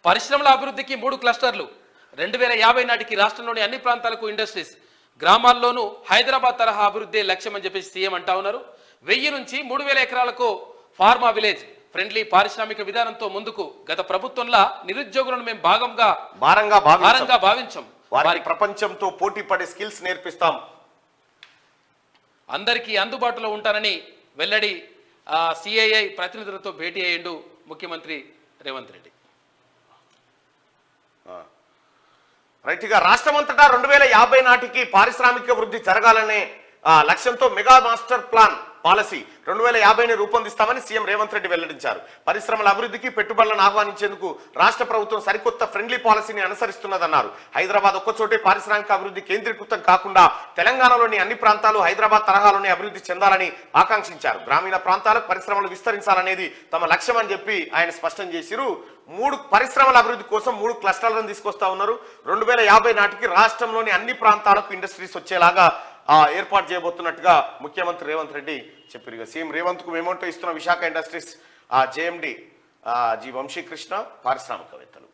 పరిశ్రమల అభివృద్ధికి 3 క్లస్టర్లు 2050 నాటికి రాష్ట్రంలోని అన్ని ప్రాంతాలకు ఇండస్ట్రీస్, గ్రామాల్లోనూ హైదరాబాద్ తరహా అభివృద్ధి లక్ష్యమని చెప్పేసి సీఎం అంటా ఉన్నారు. 1000 నుంచి 3000 ఎకరాలకు ఫార్మా విలేజ్ ఫ్రెండ్లీ పారిశ్రామిక విధానంతో ముందుకు. గత ప్రభుత్వంలో నిరుద్యోగులను మేము భారంగా భావించాం. వారి ప్రపంచంతో పోటీ పడే స్కిల్స్ నేర్పిస్తాం, అందరికీ అందుబాటులో ఉంటానని వెల్లడి. సిఐఐ ప్రతినిధులతో భేటీ అయ్యిండు ముఖ్యమంత్రి రేవంత్ రెడ్డి. రైట్గా రాష్ట్రమంతటా 2050 నాటికి పారిశ్రామిక వృద్ధి జరగాలనే లక్ష్యంతో మెగా మాస్టర్ ప్లాన్ పాలసీ 2050ని రూపొందిస్తామని సీఎం రేవంత్ రెడ్డి వెల్లడించారు. పరిశ్రమల అభివృద్ధికి పెట్టుబడులను ఆహ్వానించేందుకు రాష్ట్ర ప్రభుత్వం సరికొత్త ఫ్రెండ్లీ పాలసీని అనుసరిస్తున్నదన్నారు. హైదరాబాద్ ఒక్కచోటే పారిశ్రామిక అభివృద్ధి కేంద్రీకృతం కాకుండా తెలంగాణలోని అన్ని ప్రాంతాలు హైదరాబాద్ తరహాలోనే అభివృద్ధి చెందాలని ఆకాంక్షించారు. గ్రామీణ ప్రాంతాలకు పరిశ్రమలు విస్తరించాలనేది తమ లక్ష్యం అని చెప్పి ఆయన స్పష్టం చేసిరు. 3 పరిశ్రమల అభివృద్ధి కోసం 3 క్లస్టర్లను తీసుకొస్తా ఉన్నారు. 2050 నాటికి రాష్ట్రంలోని అన్ని ప్రాంతాలకు ఇండస్ట్రీస్ వచ్చేలాగా ఏర్పాటు చేయబోతున్నట్టుగా ముఖ్యమంత్రి రేవంత్ రెడ్డి చెప్పారు. సీఎం రేవంత్ కు మేమోంటో ఇస్తున్న విశాఖ ఇండస్ట్రీస్ జేఎండి జి వంశీకృష్ణ, పారిశ్రామికవేత్తలు.